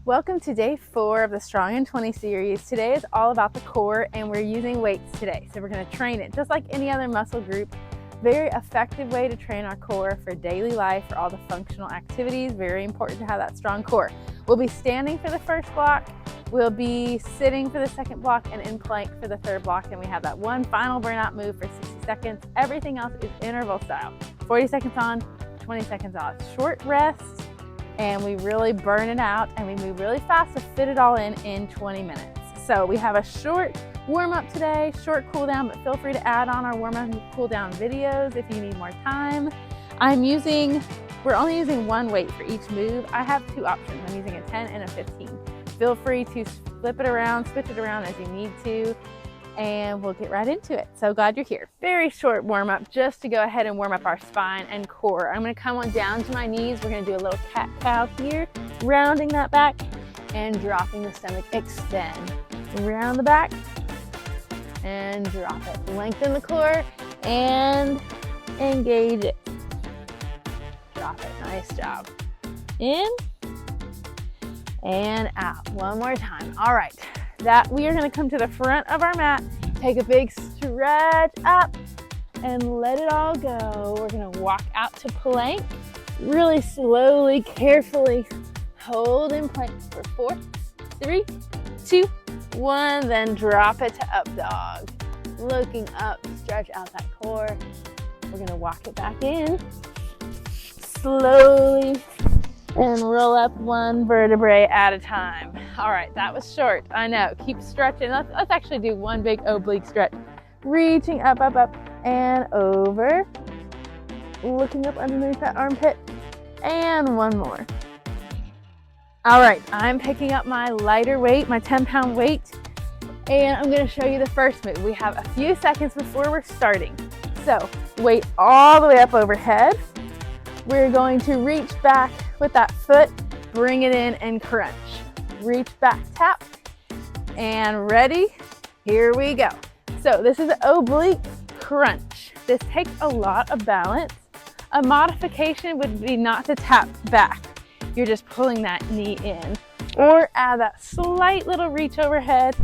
Welcome to day 4 of the Strong in 20 series. Today is all about the core and we're using weights today. So we're going to train it just like any other muscle group. Very effective way to train our core for daily life, for all the functional activities. Very important to have that strong core. We'll be standing for the first block. We'll be sitting for the second block and in plank for the third block. And we have that one final burnout move for 60 seconds. Everything else is interval style. 40 seconds on, 20 seconds off. Short rest. And we really burn it out and we move really fast to fit it all in 20 minutes. So we have a short warm up today, short cool down, but feel free to add on our warm up and cool down videos if you need more time. We're only using one weight for each move. I have 2 options. I'm using a 10 and a 15. Feel free to flip it around, switch it around as you need to, and we'll get right into it. So glad you're here. Very short warm up just to go ahead and warm up our spine and core. I'm gonna come on down to my knees. We're gonna do a little cat-cow here, rounding that back and dropping the stomach, extend. Round the back and drop it. Lengthen the core and engage it. Drop it, nice job. In and out, one more time. All right. We are going to come to the front of our mat, take a big stretch up and let it all go. We're going to walk out to plank, really slowly, carefully hold in plank for 4, 3, 2, 1, then drop it to up dog. Looking up, stretch out that core. We're going to walk it back in slowly and roll up one vertebrae at a time. All right, that was short, I know. Keep stretching. Let's actually do one big oblique stretch. Reaching up, up, up, and over. Looking up underneath that armpit. And one more. All right, I'm picking up my lighter weight, my 10-pound weight, and I'm gonna show you the first move. We have a few seconds before we're starting. So, weight all the way up overhead. We're going to reach back with that foot, bring it in and crunch. Reach back, tap, and ready, here we go. So this is an oblique crunch. This takes a lot of balance. A modification would be not to tap back. You're just pulling that knee in. Or add that slight little reach overhead.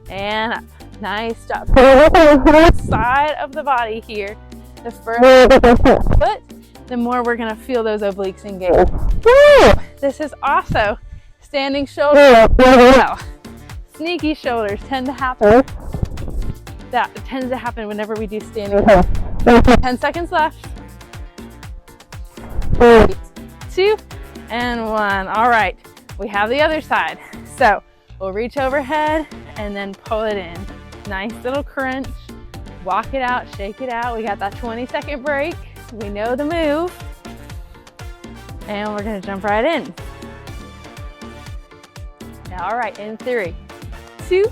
And up. Nice job. Side of the body here. The further foot, the more we're gonna feel those obliques engage. This is also standing shoulder. Well, sneaky shoulders tend to happen. That tends to happen whenever we do standing. 10 seconds left. 3, 2, and 1. All right, we have the other side. So we'll reach overhead and then pull it in. Nice little crunch. Walk it out, shake it out. We got that 20-second break. We know the move. And we're gonna jump right in. All right, in 3, 2,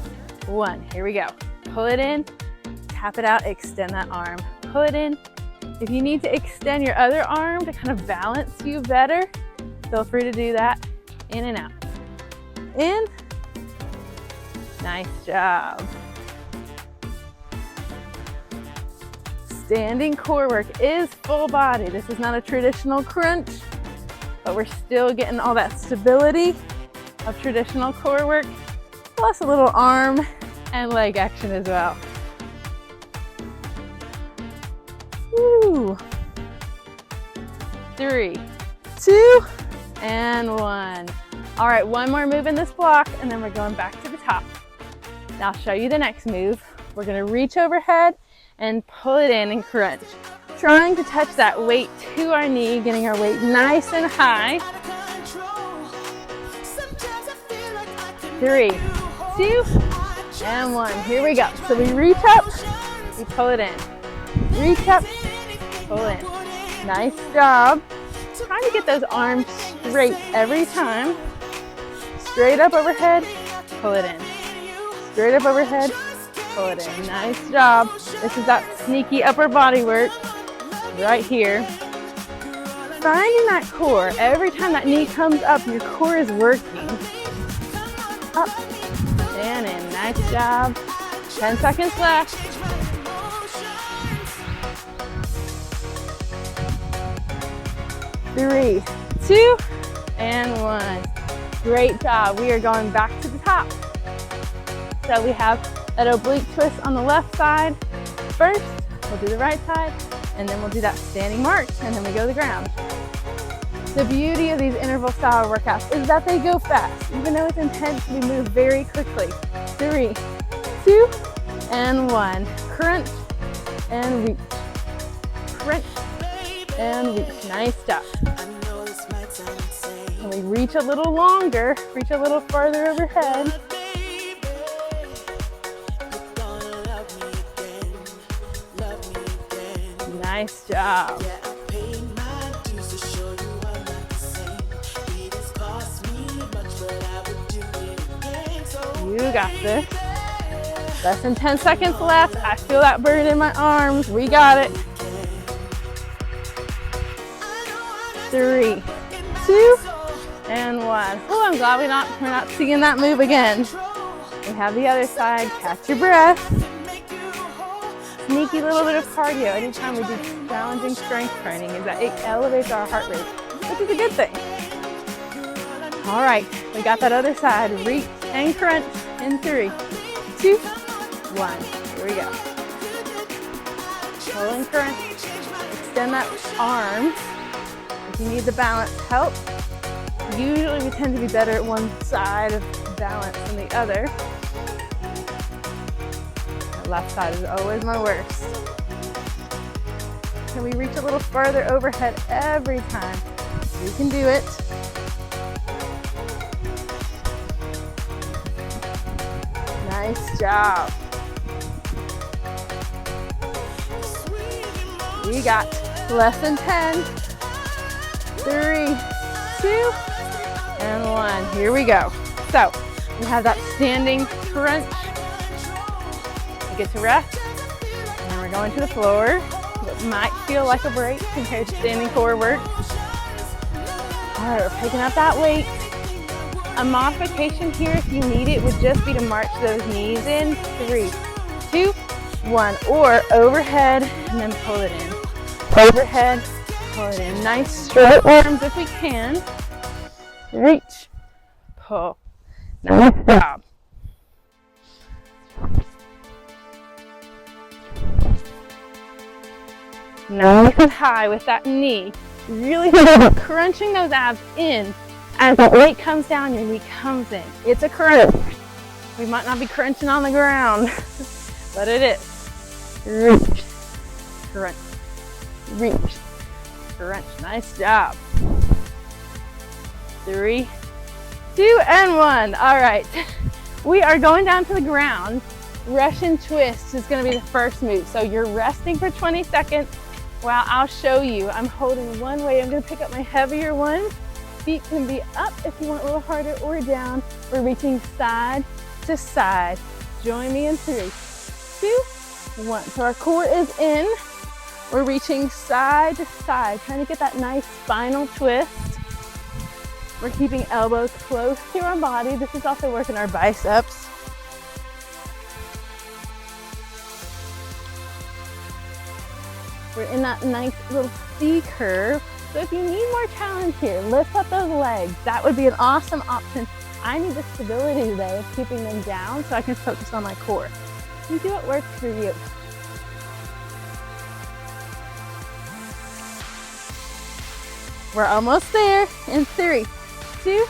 1. Here we go. Pull it in, tap it out, extend that arm. Pull it in. If you need to extend your other arm to kind of balance you better, feel free to do that. In and out. In. Nice job. Standing core work is full body. This is not a traditional crunch, but we're still getting all that stability of traditional core work, plus a little arm and leg action as well. Woo. 3, 2, and 1. All right, one more move in this block, and then we're going back to the top. Now I'll show you the next move. We're gonna reach overhead and pull it in and crunch. Trying to touch that weight to our knee, getting our weight nice and high. 3, 2, and 1. Here we go. So we reach up, we pull it in. Reach up, pull in. Nice job. Trying to get those arms straight every time. Straight up overhead, pull it in. Straight up overhead, pull it in. Nice job. This is that sneaky upper body work right here. Finding that core. Every time that knee comes up, your core is working. Up and in. Nice job. 10 seconds left. 3, 2, and 1. Great job. We are going back to the top. So we have that oblique twist on the left side. First, we'll do the right side, and then we'll do that standing march, and then we go to the ground. The beauty of these interval style workouts is that they go fast. Even though it's intense, we move very quickly. 3, 2, and 1. Crunch and reach. Crunch and reach. Nice job. And we reach a little longer, reach a little farther overhead. Nice job. You got this. Less than 10 seconds left. I feel that burn in my arms. We got it. 3, 2, and 1. Oh, I'm glad we're not seeing that move again. We have the other side. Catch your breath. Sneaky little bit of cardio anytime we do challenging strength training is that it elevates our heart rate, which is a good thing. All right, we got that other side. Reach and crunch in 3, 2, 1. Here we go. Pull and crunch. Extend that arm. If you need the balance help, usually we tend to be better at one side of balance than the other. The left side is always my worst. Can we reach a little further overhead every time? We can do it. Nice job. We got less than 10. 3, 2, and 1. Here we go. So we have that standing crunch. We get to rest, and then we're going to the floor. It might feel like a break compared to standing core work. All right, we're picking up that weight. A modification here, if you need it, would just be to march those knees in. 3, 2, 1, or overhead, and then pull it in. Overhead, pull it in. Nice straight arms if we can. Reach, pull. Nice job. Nice and high with that knee. Really crunching those abs in. As the weight comes down, your knee comes in. It's a crunch. We might not be crunching on the ground, but it is. Reach, crunch, reach, crunch. Nice job. 3, 2, and 1. All right, we are going down to the ground. Russian twist is going to be the first move. So you're resting for 20 seconds while I'll show you. I'm holding one way. I'm going to pick up my heavier one. Feet can be up if you want a little harder, or down. We're reaching side to side. Join me in 3, 2, 1. So our core is in. We're reaching side to side, trying to get that nice spinal twist. We're keeping elbows close to our body. This is also working our biceps. We're in that nice little C curve. So if you need more challenge here, lift up those legs. That would be an awesome option. I need the stability today of keeping them down so I can focus on my core. You do what works for you. We're almost there in 3, 2,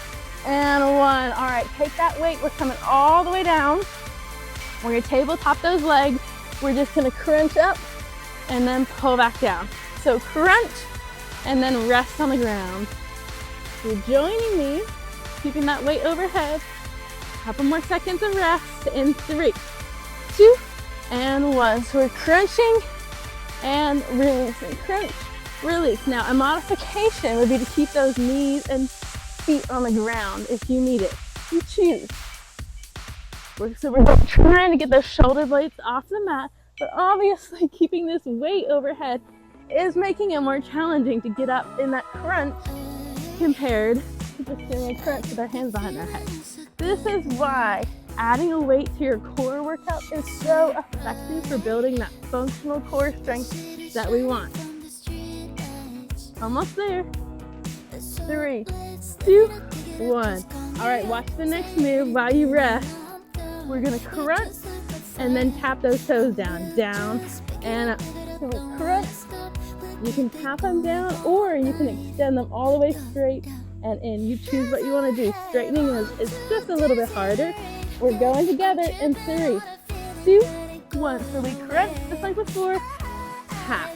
and 1. All right, take that weight. We're coming all the way down. We're gonna tabletop those legs. We're just gonna crunch up and then pull back down. So crunch, and then rest on the ground. You're joining me, keeping that weight overhead. Couple more seconds of rest in 3, 2, and 1. So we're crunching and releasing. Crunch, release. Now a modification would be to keep those knees and feet on the ground if you need it. You choose. So we're trying to get those shoulder blades off the mat, but obviously keeping this weight overhead is making it more challenging to get up in that crunch compared to just doing a crunch with our hands behind our head. This is why adding a weight to your core workout is so effective for building that functional core strength that we want. Almost there. 3, 2, 1. All right, watch the next move while you rest. We're gonna crunch and then tap those toes down, down and up. So we crunch, you can tap them down or you can extend them all the way straight and in. You choose what you wanna do. Straightening is just a little bit harder. We're going together in 3, 2, 1. So we crunch just like before, tap,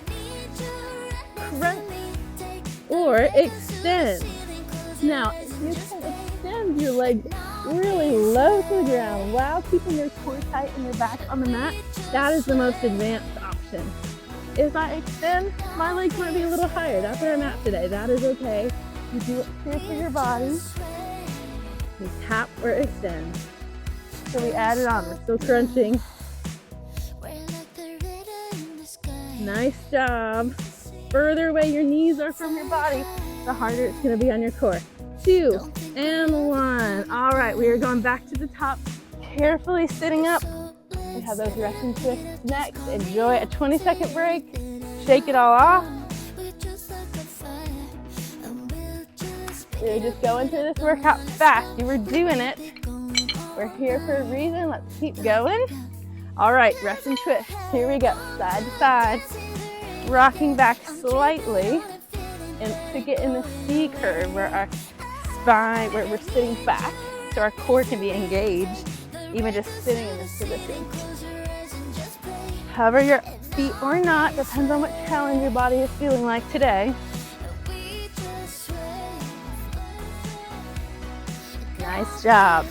crunch, or extend. Now, if you can extend your legs really low to the ground while keeping your core tight and your back on the mat, that is the most advanced option. If I extend, my legs might be a little higher. That's where I'm at today. That is okay. You do what's here for your body. You tap or extend. So we add it on. We're still crunching. Nice job. Further away your knees are from your body, the harder it's going to be on your core. 2 and 1. All right, we are going back to the top, carefully sitting up. We have those resting twists next. Enjoy a 20-second break. Shake it all off. We're just going through this workout fast. You were doing it. We're here for a reason. Let's keep going. All right, rest and twist. Here we go, side to side. Rocking back slightly and to get in the C curve where our spine, where we're sitting back so our core can be engaged, even just sitting in this position. Hover your feet or not, depends on what challenge your body is feeling like today. Nice job.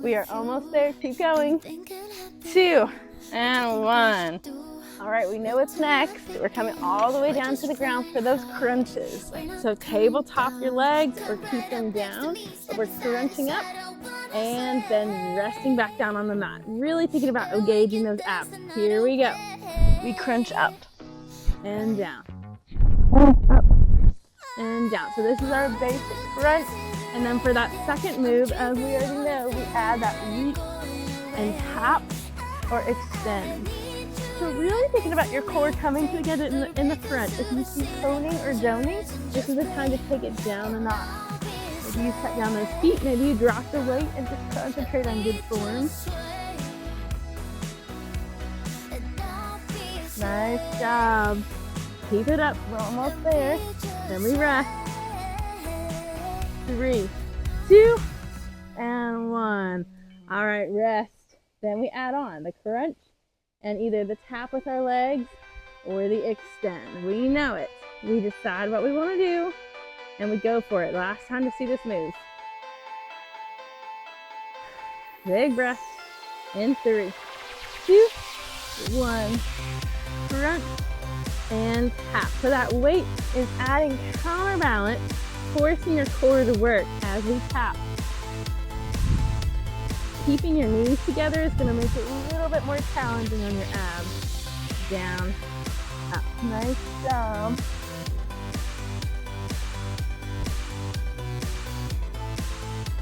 We are almost there. Keep going. 2 and 1. All right, we know what's next. We're coming all the way down to the ground for those crunches. So tabletop your legs or keep them down. But we're crunching up and then resting back down on the mat. Really thinking about engaging those abs. Here we go. We crunch up and down. Up and down. So this is our basic crunch. And then for that second move, as we already know, we add that reach and tap or extend. So really thinking about your core coming together in the front. If you see coning or zoning, this is the time to take it down a notch. Maybe you set down those feet, maybe you drop the weight and just concentrate on good form. Nice job. Keep it up, we're almost there. Then we rest. 3, 2, and 1. All right, rest. Then we add on the crunch and either the tap with our legs or the extend. We know it. We decide what we want to do and we go for it. Last time to see this move. Big breath. In 3, 2, 1. Crunch and tap. So that weight is adding counterbalance, forcing your core to work as we tap. Keeping your knees together is going to make it a little bit more challenging on your abs. Down, up. Nice job.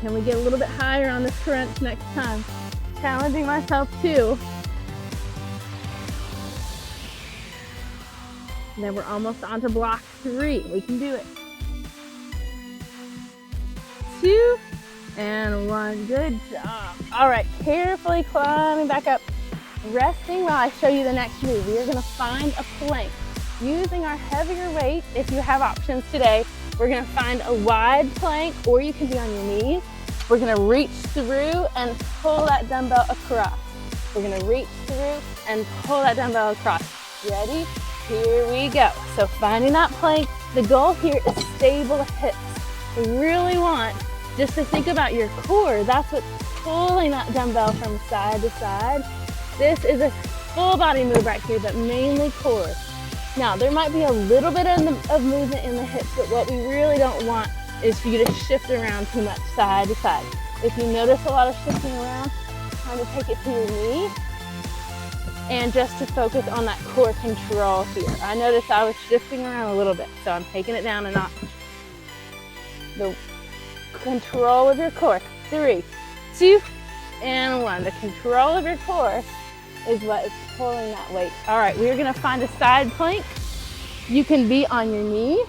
Can we get a little bit higher on this crunch next time? Challenging myself too. And then we're almost on to block 3. We can do it. 2 and 1. Good job. All right, carefully climbing back up. Resting while I show you the next move. We are going to find a plank. Using our heavier weight, if you have options today, we're going to find a wide plank or you can be on your knees. We're going to reach through and pull that dumbbell across. We're going to reach through and pull that dumbbell across. Ready? Here we go. So finding that plank, the goal here is stable hips. We really want just to think about your core. That's what's pulling that dumbbell from side to side. This is a full body move right here, but mainly core. Now, there might be a little bit of movement in the hips, but what we really don't want is for you to shift around too much side to side. If you notice a lot of shifting around, time to take it to your knee and just to focus on that core control here. I noticed I was shifting around a little bit, so I'm taking it down a notch. The control of your core. 3, 2, and 1. The control of your core is what is pulling that weight. All right, we're gonna find a side plank. You can be on your knee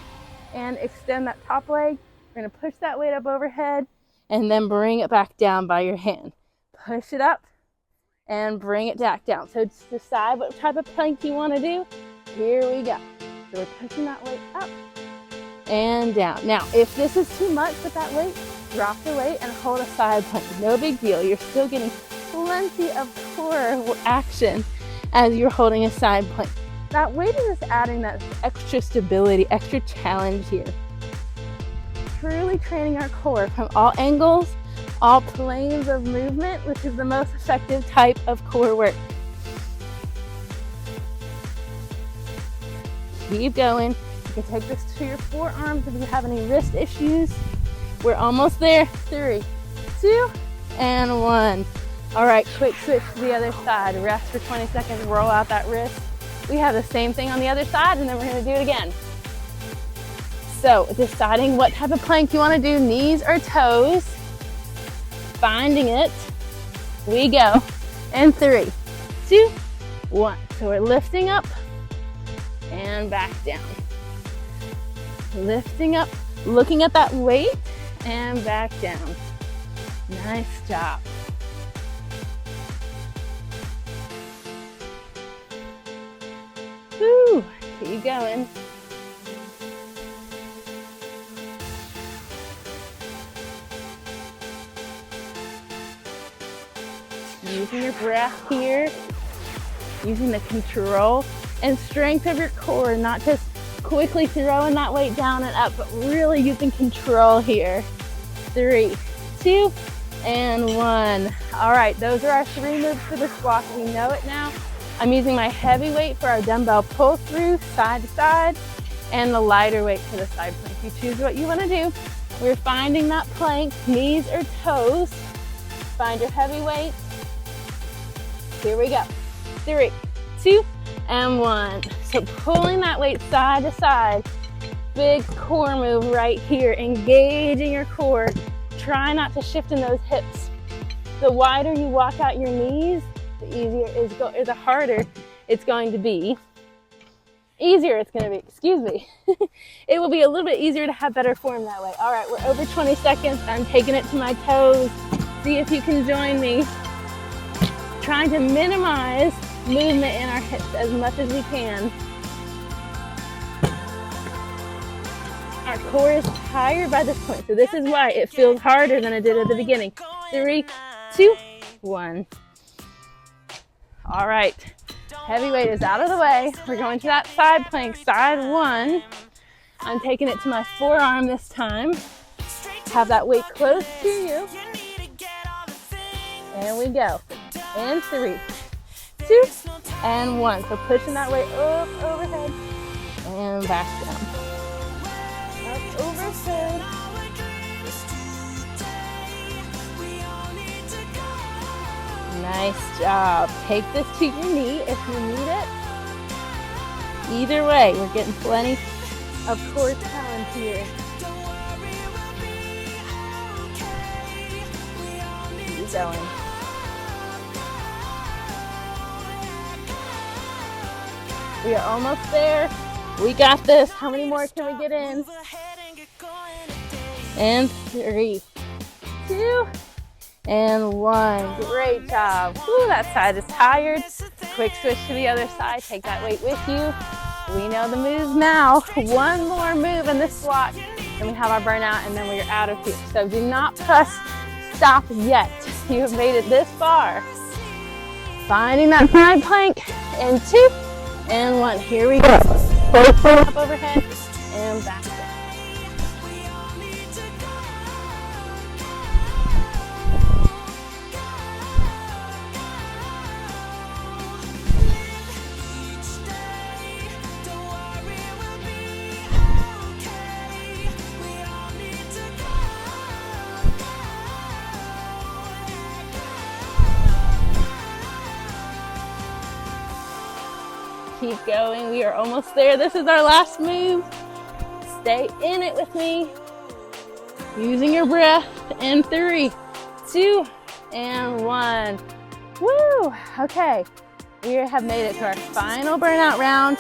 and extend that top leg. We're gonna push that weight up overhead and then bring it back down by your hand. Push it up and bring it back down. So just decide what type of plank you wanna do. Here we go. So we're pushing that weight up and down. Now, if this is too much with that weight, drop the weight and hold a side plank. No big deal. You're still getting plenty of core action as you're holding a side plank. That weight is just adding that extra stability, extra challenge here. Truly training our core from all angles, all planes of movement, which is the most effective type of core work. Keep going. You can take this to your forearms if you have any wrist issues. We're almost there. 3, 2, and 1. All right, quick switch to the other side. Rest for 20 seconds, roll out that wrist. We have the same thing on the other side, and then we're gonna do it again. So deciding what type of plank you wanna do, knees or toes. Finding it. We go. And 3, 2, 1. So we're lifting up and back down. Lifting up, looking at that weight, and back down. Nice job. Woo, keep going. Using your breath here, using the control and strength of your core, not just quickly throwing that weight down and up, but really using control here. 3, 2, and 1. All right, those are our 3 moves for this block. We know it now. I'm using my heavy weight for our dumbbell pull through, side to side, and the lighter weight for the side plank. You choose what you want to do. We're finding that plank, knees or toes. Find your heavy weight. Here we go. 3, 2, and 1. So pulling that weight side to side. Big core move right here. Engaging your core. Try not to shift in those hips. The wider you walk out your knees, the easier the harder it's going to be. Easier it's going to be, excuse me. It will be a little bit easier to have better form that way. All right, we're over 20 seconds. I'm taking it to my toes. See if you can join me. Trying to minimize movement in our hips as much as we can. Our core is tired by this point, so this is why it feels harder than it did at the beginning. 3, 2, 1. All right, heavy weight is out of the way. We're going to that side plank, side 1. I'm taking it to my forearm this time. Have that weight close to you. And we go. And 3, 2, and 1. So pushing that weight up overhead and back down. Up overhead. Nice job. Take this to your knee if you need it. Either way, we're getting plenty of core challenge here. Keep going. We are almost there. We got this. How many more can we get in? And 3, 2, and 1. Great job. Woo, that side is tired. Quick switch to the other side. Take that weight with you. We know the moves now. One more move in this block, and we have our burnout, and then we are out of here. So do not press stop yet. You have made it this far. Finding that side plank, and 2, and 1. Here we go. Both up overhead and back down. Keep going. We are almost there. This is our last move. Stay in it with me. Using your breath. And 3, 2, and 1. Woo! Okay. We have made it to our final burnout round.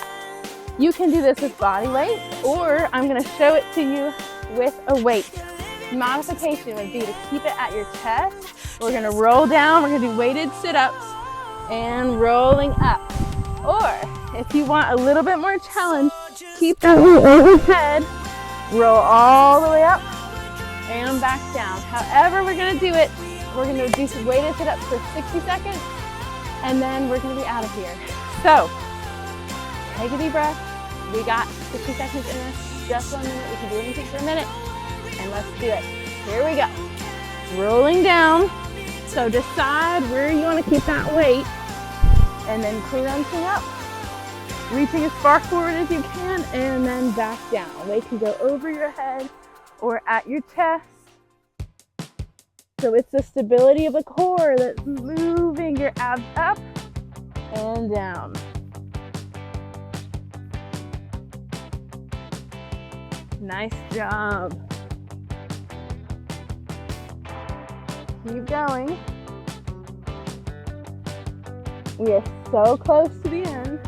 You can do this with body weight, or I'm gonna show it to you with a weight. Modification would be to keep it at your chest. We're gonna roll down, we're gonna do weighted sit-ups and rolling up. Or if you want a little bit more challenge, keep that weight overhead, roll all the way up and back down. However we're gonna do it, we're gonna do some weighted sit-ups for 60 seconds and then we're gonna be out of here. So, take a deep breath. We got 60 seconds in us, just 1 minute. We can do anything for a minute, and let's do it. Here we go. Rolling down. So decide where you want to keep that weight, and then crunching up. Reaching as far forward as you can, and then back down. Weight can go over your head or at your chest. So it's the stability of the core that's moving your abs up and down. Nice job. Keep going. We are so close to the end.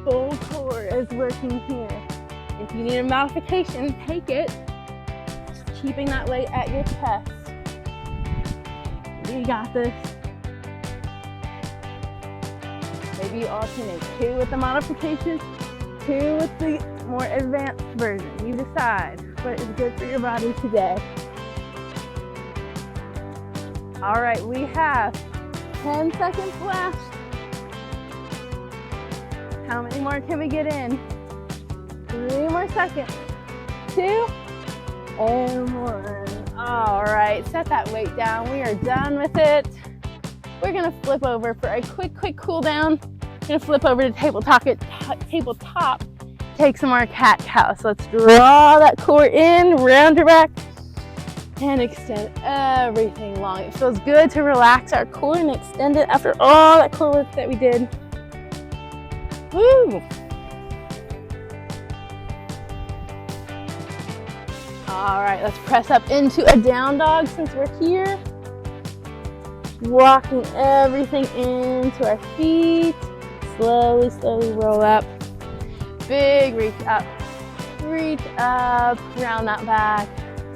Full core is working here. If you need a modification, take it. Just keeping that weight at your chest. You got this. Maybe you alternate 2 with the modification, 2 with the more advanced version. You decide what is good for your body today. All right, we have 10 seconds left. How many more can we get in? 3 more seconds. 2 and 1. All right, set that weight down. We are done with it. We're gonna flip over for a quick cool down. We're gonna flip over to tabletop, take some more cat-cow. So let's draw that core in, round your back, and extend everything long. It feels good to relax our core and extend it after all that core work that we did. Woo! All right, let's press up into a down dog since we're here. Walking everything into our feet. Slowly roll up. Big reach up, round that back,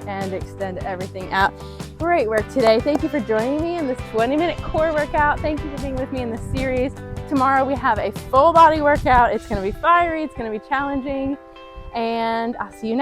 and extend everything out. Great work today. Thank you for joining me in this 20-minute core workout. Thank you for being with me in this series. Tomorrow we have a full body workout. It's gonna be fiery, it's gonna be challenging, and I'll see you next